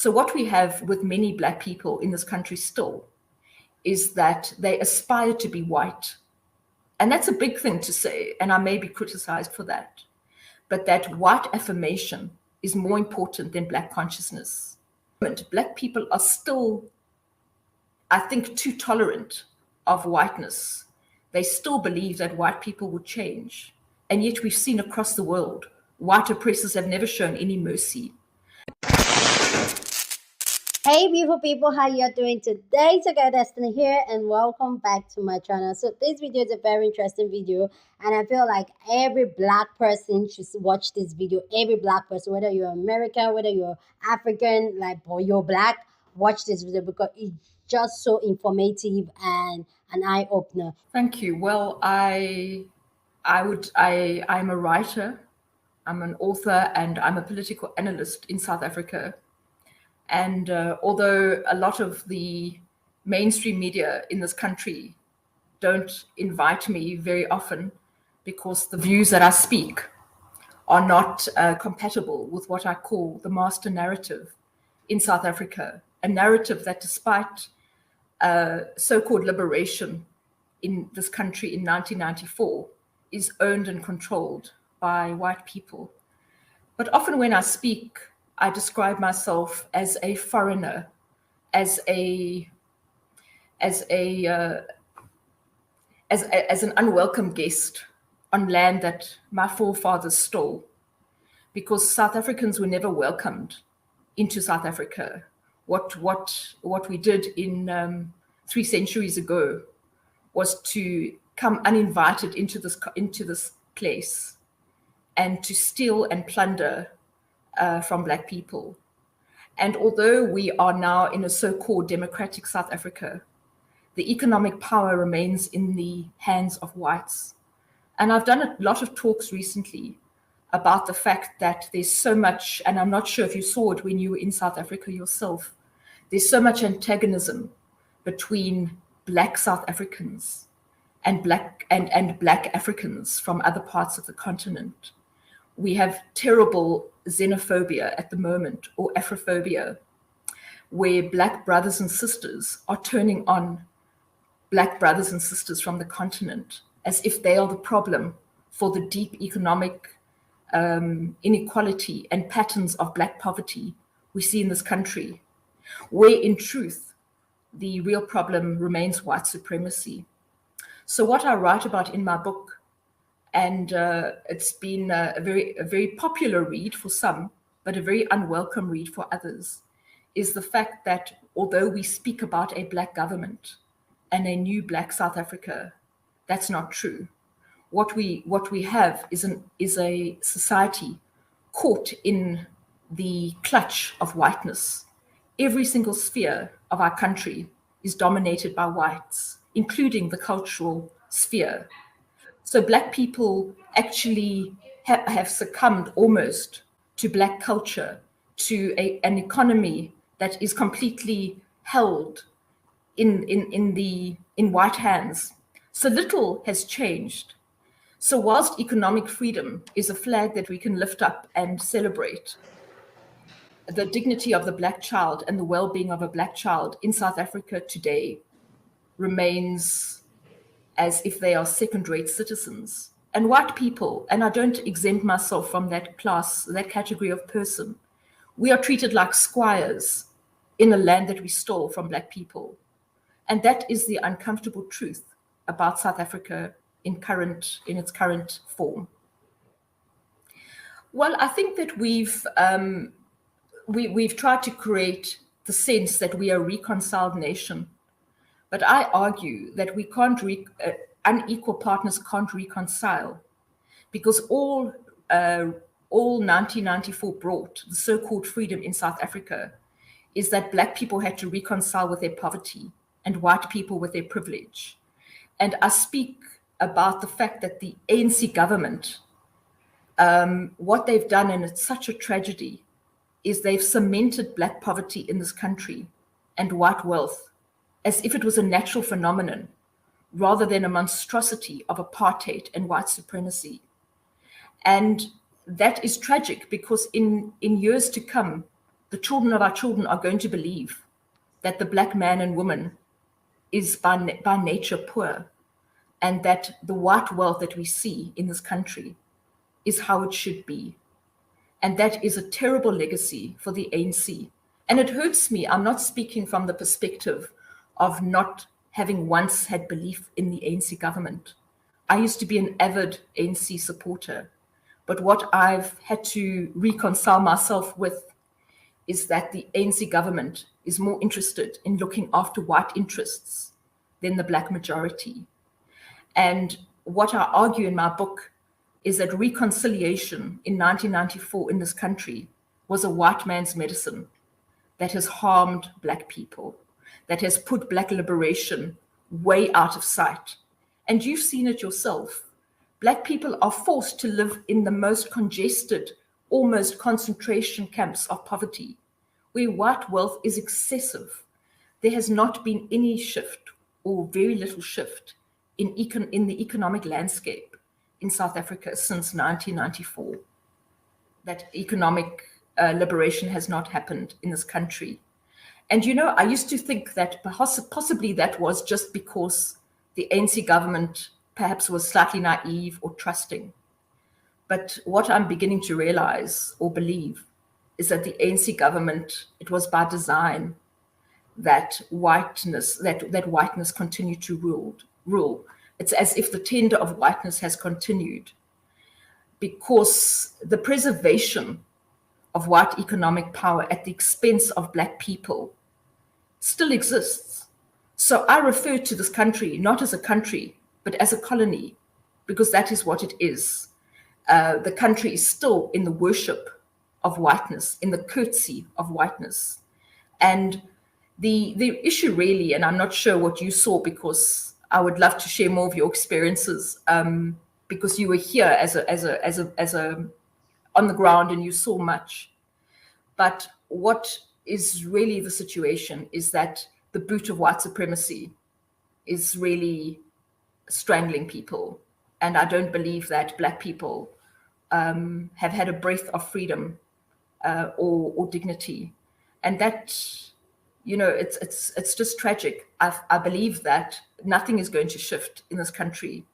So what we have with many Black people in this country still is that they aspire to be white. And that's a big thing to say, and I may be criticized for that. But that white affirmation is more important than Black consciousness. Black people are still, I think, too tolerant of whiteness. They still believe that white people would change. And yet we've seen across the world, white oppressors have never shown any mercy. Hey beautiful people, how you doing today? It's your Destiny here and welcome back to my channel. So this video is a very interesting video and I feel like every Black person should watch this video. Every Black person, whether you're American, whether you're African, or you're Black, watch this video because it's just so informative and an eye-opener. Thank you. Well, I'm a writer, I'm an author, and I'm a political analyst in South Africa. And although a lot of the mainstream media in this country don't invite me very often because the views that I speak are not compatible with what I call the master narrative in South Africa, a narrative that despite so-called liberation in this country in 1994 is owned and controlled by white people. But often when I speak, I describe myself as a foreigner, as an unwelcome guest on land that my forefathers stole, because South Africans were never welcomed into South Africa. What we did in 3 centuries ago was to come uninvited into this place and to steal and plunder from Black people. And although we are now in a so-called democratic South Africa, the economic power remains in the hands of whites. And I've done a lot of talks recently about the fact that there's so much, and I'm not sure if you saw it when you were in South Africa yourself, there's so much antagonism between Black South Africans and Black Africans from other parts of the continent. We have terrible xenophobia at the moment, or Afrophobia, where Black brothers and sisters are turning on Black brothers and sisters from the continent as if they are the problem for the deep economic inequality and patterns of Black poverty we see in this country, where in truth, the real problem remains white supremacy. So what I write about in my book, and it's been a very popular read for some, but a very unwelcome read for others, is the fact that although we speak about a Black government and a new Black South Africa, that's not true. What we have is a society caught in the clutch of whiteness. Every single sphere of our country is dominated by whites, including the cultural sphere. So Black people actually have succumbed almost to Black culture, to an economy that is completely held in white hands. So little has changed. So whilst economic freedom is a flag that we can lift up and celebrate, the dignity of the Black child and the well-being of a Black child in South Africa today remains as if they are second-rate citizens. And white people, and I don't exempt myself from that class, that category of person, we are treated like squires in a land that we stole from Black people. And that is the uncomfortable truth about South Africa in its current form. Well, I think that we've tried to create the sense that we are a reconciled nation. But I argue that we can't, unequal partners can't reconcile, because all 1994 brought, the so-called freedom in South Africa, is that Black people had to reconcile with their poverty and white people with their privilege. And I speak about the fact that the ANC government, what they've done, and it's such a tragedy, is they've cemented Black poverty in this country and white wealth as if it was a natural phenomenon, rather than a monstrosity of apartheid and white supremacy. And that is tragic, because in years to come, the children of our children are going to believe that the black man and woman is by nature poor, and that the white wealth that we see in this country is how it should be. And that is a terrible legacy for the ANC. And it hurts me. I'm not speaking from the perspective of not having once had belief in the ANC government. I used to be an avid ANC supporter. But what I've had to reconcile myself with is that the ANC government is more interested in looking after white interests than the black majority. And what I argue in my book is that reconciliation in 1994 in this country was a white man's medicine that has harmed black people, that has put black liberation way out of sight. And you've seen it yourself. Black people are forced to live in the most congested, almost concentration camps of poverty, where white wealth is excessive. There has not been any shift, or very little shift, in the economic landscape in South Africa since 1994. That economic liberation has not happened in this country. And I used to think that possibly that was just because the ANC government perhaps was slightly naive or trusting. But what I'm beginning to realize or believe is that the ANC government, it was by design that whiteness continued to rule. It's as if the tender of whiteness has continued, because the preservation of white economic power at the expense of black people still exists. So I refer to this country not as a country, but as a colony, because that is what it is. The country is still in the worship of whiteness, in the curtsy of whiteness. And the issue really, and I'm not sure what you saw, because I would love to share more of your experiences, because you were here as a on the ground and you saw much. But what is really the situation is that the boot of white supremacy is really strangling people. And I don't believe that black people have had a breath of freedom or dignity. And that, it's just tragic. I believe that nothing is going to shift in this country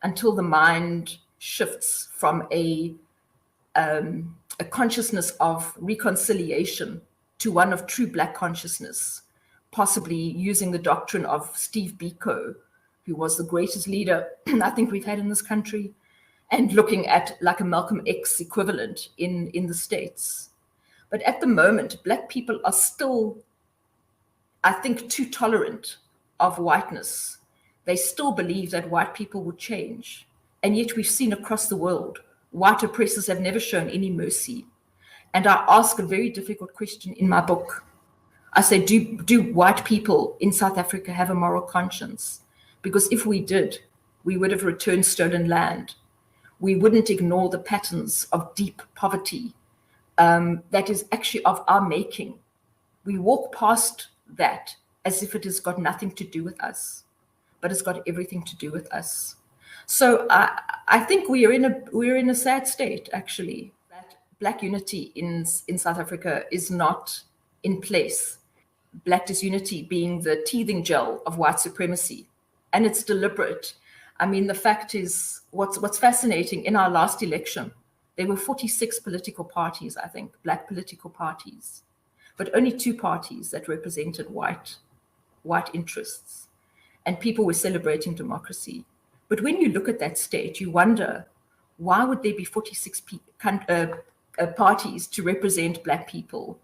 until the mind shifts from a consciousness of reconciliation to one of true black consciousness, possibly using the doctrine of Steve Biko, who was the greatest leader I think we've had in this country, and looking at like a Malcolm X equivalent in the States. But at the moment, black people are still, I think, too tolerant of whiteness. They still believe that white people would change. And yet we've seen across the world, white oppressors have never shown any mercy. And I ask a very difficult question in my book. I say, do white people in South Africa have a moral conscience? Because if we did, we would have returned stolen land. We wouldn't ignore the patterns of deep poverty that is actually of our making. We walk past that as if it has got nothing to do with us, but it's got everything to do with us. So I think we're in a sad state, actually, that black unity in South Africa is not in place. Black disunity being the teething gel of white supremacy, and it's deliberate. I mean, the fact is, what's fascinating, in our last election, there were 46 political parties, I think, black political parties, but only 2 parties that represented white interests, and people were celebrating democracy. But when you look at that state, you wonder, why would there be 46 parties to represent black people?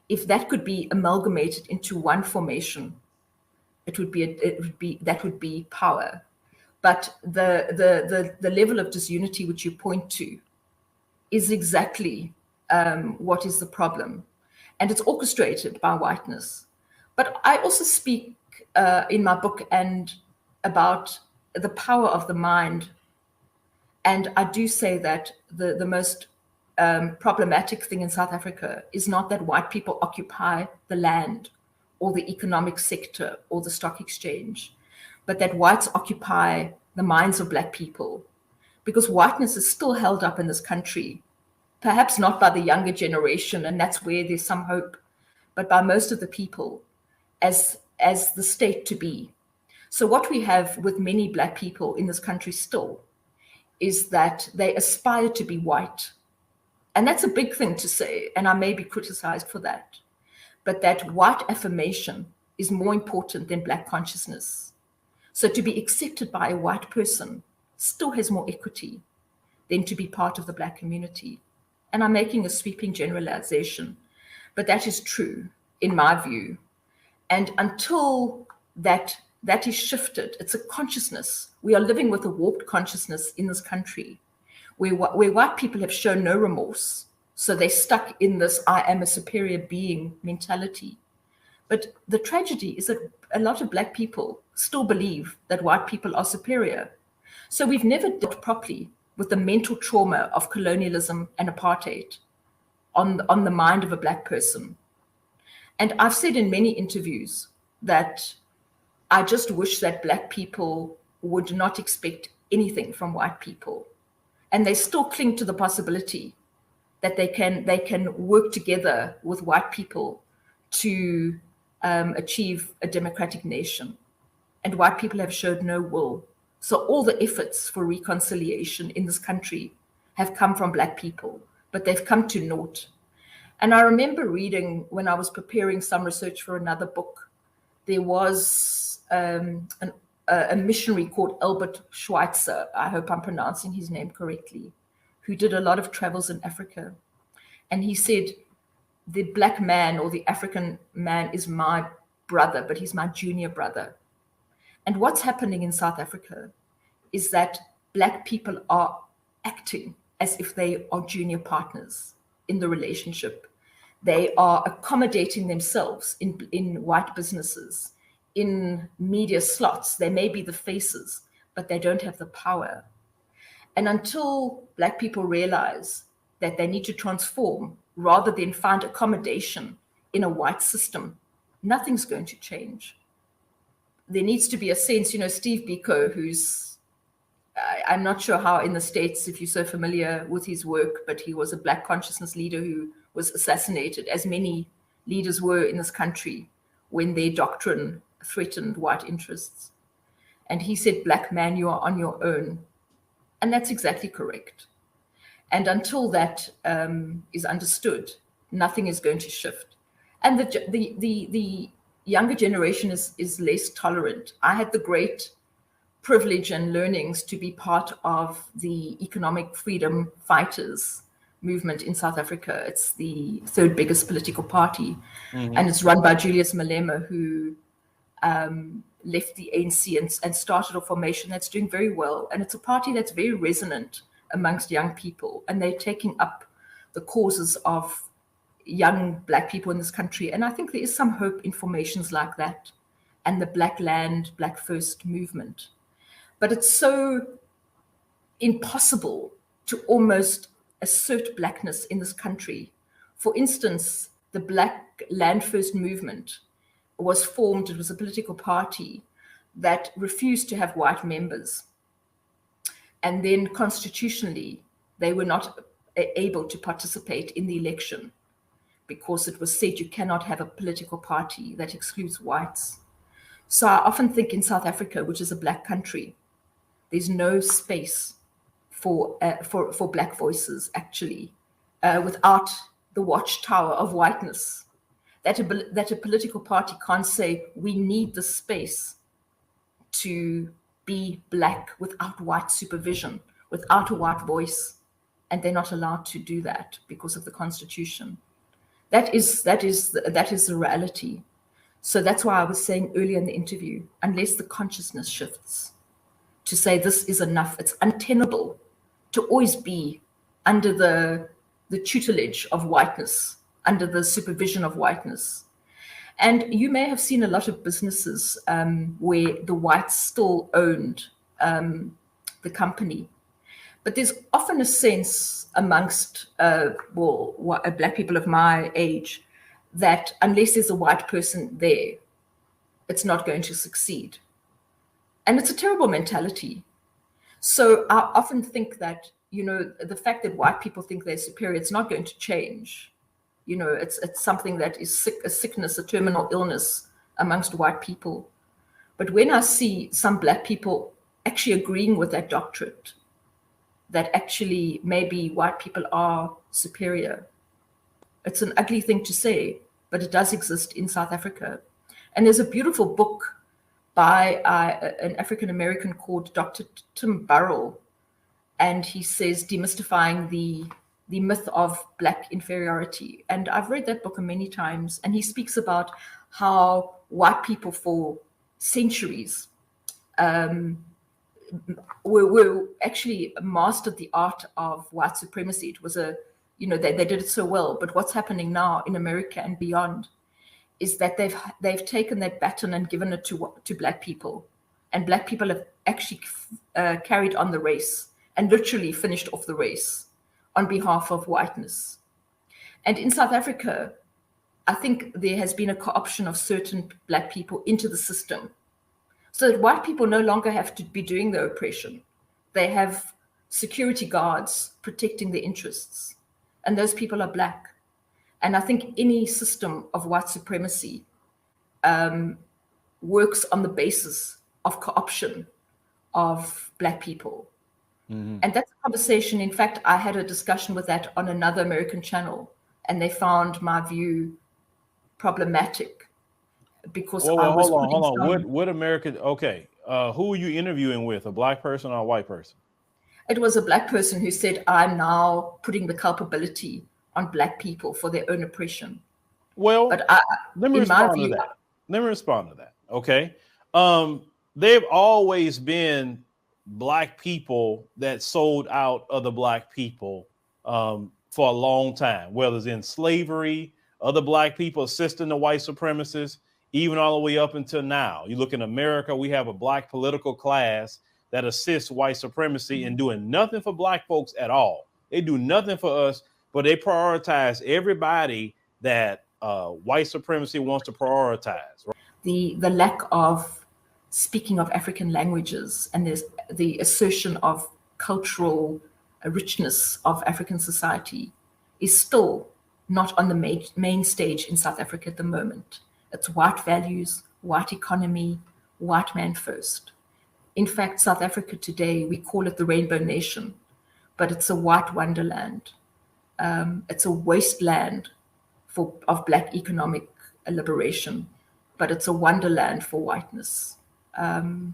If that could be amalgamated into one formation, that would be power. But the level of disunity which you point to is exactly what is the problem, and it's orchestrated by whiteness. But I also speak in my book and about the power of the mind, and I do say that the most problematic thing in South Africa is not that white people occupy the land or the economic sector or the stock exchange, but that whites occupy the minds of black people, because whiteness is still held up in this country, perhaps not by the younger generation, and that's where there's some hope, but by most of the people as the state to be. So what we have with many Black people in this country still is that they aspire to be white. And that's a big thing to say, and I may be criticized for that. But that white affirmation is more important than Black consciousness. So to be accepted by a white person still has more equity than to be part of the Black community. And I'm making a sweeping generalization, but that is true in my view. And until that is shifted, it's a consciousness. We are living with a warped consciousness in this country where white people have shown no remorse. So they're stuck in this I am a superior being mentality. But the tragedy is that a lot of Black people still believe that white people are superior. So we've never dealt properly with the mental trauma of colonialism and apartheid on the mind of a Black person. And I've said in many interviews that I just wish that Black people would not expect anything from white people. And they still cling to the possibility that they can work together with white people to achieve a democratic nation. And white people have showed no will. So all the efforts for reconciliation in this country have come from Black people, but they've come to naught. And I remember reading when I was preparing some research for another book, there was a missionary called Albert Schweitzer, I hope I'm pronouncing his name correctly, who did a lot of travels in Africa. And he said, the Black man or the African man is my brother, but he's my junior brother. And what's happening in South Africa is that Black people are acting as if they are junior partners in the relationship. They are accommodating themselves in white businesses, in media slots. They may be the faces, but they don't have the power. And until Black people realize that they need to transform rather than find accommodation in a white system, nothing's going to change. There needs to be a sense, Steve Biko, who's, I'm not sure how in the States, if you're so familiar with his work, but he was a Black consciousness leader who was assassinated, as many leaders were in this country when their doctrine threatened white interests. And he said, Black man, you are on your own. And that's exactly correct. And until that is understood, nothing is going to shift. And the younger generation is less tolerant. I had the great privilege and learnings to be part of the economic freedom fighters movement in South Africa. It's the third biggest political party, and it's run by Julius Malema, who left the ANC and started a formation that's doing very well. And it's a party that's very resonant amongst young people, and they're taking up the causes of young Black people in this country. And I think there is some hope in formations like that and the Black Land, Black First movement. But it's so impossible to almost assert Blackness in this country. For instance, the Black Land First movement was formed. It was a political party that refused to have white members. And then constitutionally, they were not able to participate in the election because it was said you cannot have a political party that excludes whites. So I often think in South Africa, which is a Black country, there's no space for Black voices, actually, without the watchtower of whiteness. That a political party can't say, we need the space to be Black without white supervision, without a white voice, and they're not allowed to do that because of the Constitution. That is the reality. So that's why I was saying earlier in the interview, unless the consciousness shifts to say this is enough, it's untenable to always be under the tutelage of whiteness, under the supervision of whiteness. And you may have seen a lot of businesses where the whites still owned the company. But there's often a sense amongst Black people of my age that unless there's a white person there, it's not going to succeed. And it's a terrible mentality. So I often think that, the fact that white people think they're superior, it's not going to change. It's something that is sick, a sickness, a terminal illness amongst white people. But when I see some black people actually agreeing with that doctorate, that actually maybe white people are superior, it's an ugly thing to say, but it does exist in South Africa. And there's a beautiful book by an African American called Dr. Tim Burrell, and he says demystifying the myth of black inferiority. And I've read that book many times, and he speaks about how white people for centuries were actually mastered the art of white supremacy. It was they did it so well. But what's happening now in America and beyond is that they've taken that baton and given it to black people, and black people have actually carried on the race and literally finished off the race on behalf of whiteness. And in South Africa, I think there has been a co-option of certain black people into the system, so that white people no longer have to be doing the oppression. They have security guards protecting their interests, and those people are black. And I think any system of white supremacy works on the basis of co-option of black people. Mm-hmm. And that's a conversation. In fact, I had a discussion with that on another American channel, and they found my view problematic because I was hold on. What American? Okay, who were you interviewing with? A black person or a white person? It was a black person who said, "I'm now putting the culpability on black people for their own oppression." Well, but let me respond to that. Let me respond to that. Okay, they've always been black people that sold out other black people for a long time, whether it's in slavery, other black people assisting the white supremacists, even all the way up until now. You look in America, we have a black political class that assists white supremacy in doing nothing for black folks at all. They do nothing for us, but they prioritize everybody that white supremacy wants to prioritize. The lack of speaking of African languages and there's the assertion of cultural richness of African society is still not on the main stage in South Africa at the moment. It's white values, white economy, white man first. In fact, South Africa today, we call it the Rainbow Nation, but it's a white wonderland. It's a wasteland of black economic liberation, but it's a wonderland for whiteness. And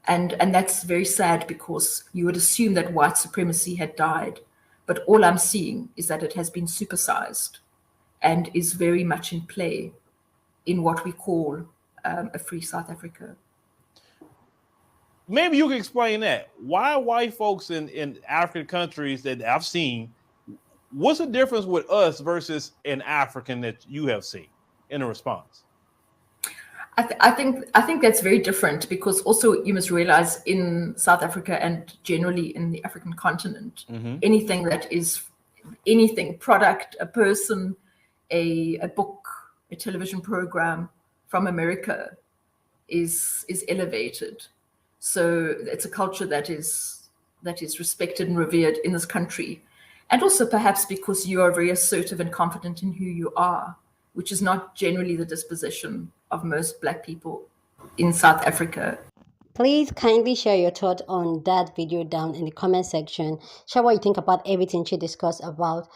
that's very sad, because you would assume that white supremacy had died, but all I'm seeing is that it has been supersized and is very much in play in what we call a free South Africa. Maybe you can explain that. Why white folks in African countries that I've seen, what's the difference with us versus an African that you have seen in a response? I think that's very different, because also you must realize in South Africa and generally in the African continent, anything that is anything, product, a person, a book, a television program from America is elevated. So it's a culture that is respected and revered in this country. And also perhaps because you are very assertive and confident in who you are, which is not generally the disposition of most black people in South Africa. Please kindly share your thoughts on that video down in the comment section. Share what you think about everything she discussed about.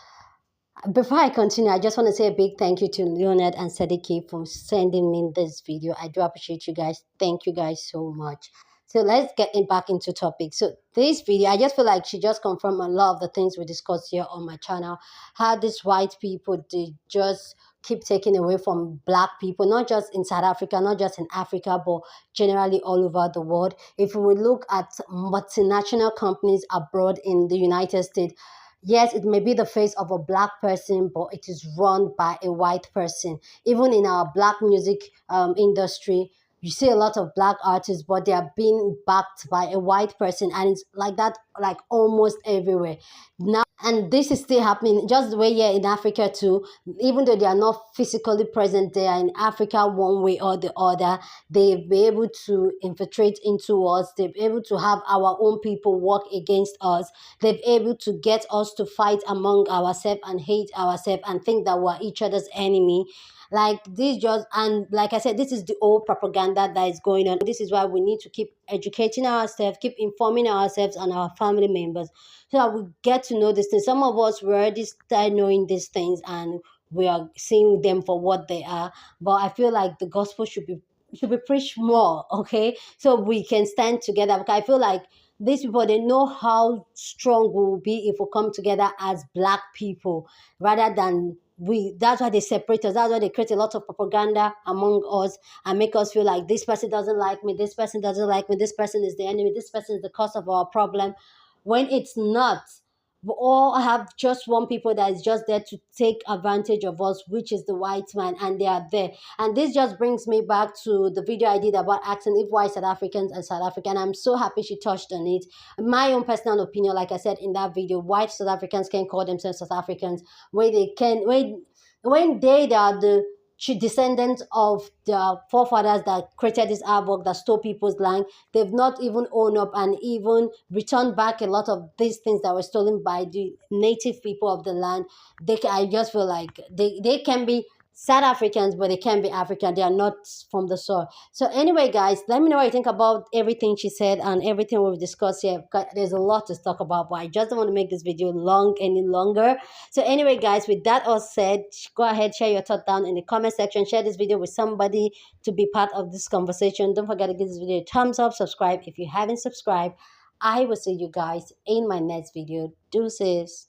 Before I continue, I just want to say a big thank you to Leonard and Sadiki for sending me this video. I do appreciate you guys. Thank you guys so much. So let's get back into topic. So this video, I just feel like she just confirmed a lot of the things we discussed here on my channel. How these white people, they just keep taking away from black people, not just in South Africa, not just in Africa, but generally all over the world. If we look at multinational companies abroad in the United States, yes, it may be the face of a black person, but it is run by a white person. Even in our black music industry, you see a lot of black artists, but they are being backed by a white person, and it's like that, like almost everywhere. Now, And this is still happening just the way here in Africa too. Even though they are not physically present, they are in Africa one way or the other. They've been able to infiltrate into us. They've been able to have our own people work against us. They've been able to get us to fight among ourselves and hate ourselves and think that we're each other's enemy. Like this just, and like I said, this is the old propaganda that is going on. This is why we need to keep educating ourselves, keep informing ourselves and our family members, so that we get to know these things. Some of us we already start knowing these things and we are seeing them for what they are. But I feel like the gospel should be preached more, okay? So we can stand together. Because I feel like these people, they know how strong we will be if we come together as Black people, rather than we. That's why they separate us. That's why they create a lot of propaganda among us and make us feel like this person doesn't like me, this person doesn't like me, this person is the enemy, this person is the cause of our problem, when it's not. We all have just one people that is just there to take advantage of us, which is the white man, and they are there. And this just brings me back to the video I did about asking if white South Africans are South African. I'm so happy she touched on it. My own personal opinion, like I said in that video, white South Africans can call themselves South Africans, where they can, when they are the descendants of the forefathers that created this artwork that stole people's land. They've not even owned up and even returned back a lot of these things that were stolen by the native people of the land. I just feel like they can be South Africans, but they can be African. They are not from the soil. So anyway, guys, let me know what you think about everything she said and everything we've discussed here. There's a lot to talk about, but I just don't want to make this video long any longer. So anyway, guys, with that all said, go ahead, share your thought down in the comment section. Share this video with somebody to be part of this conversation. Don't forget to give this video a thumbs up, subscribe if you haven't subscribed. I will see you guys in my next video. Deuces.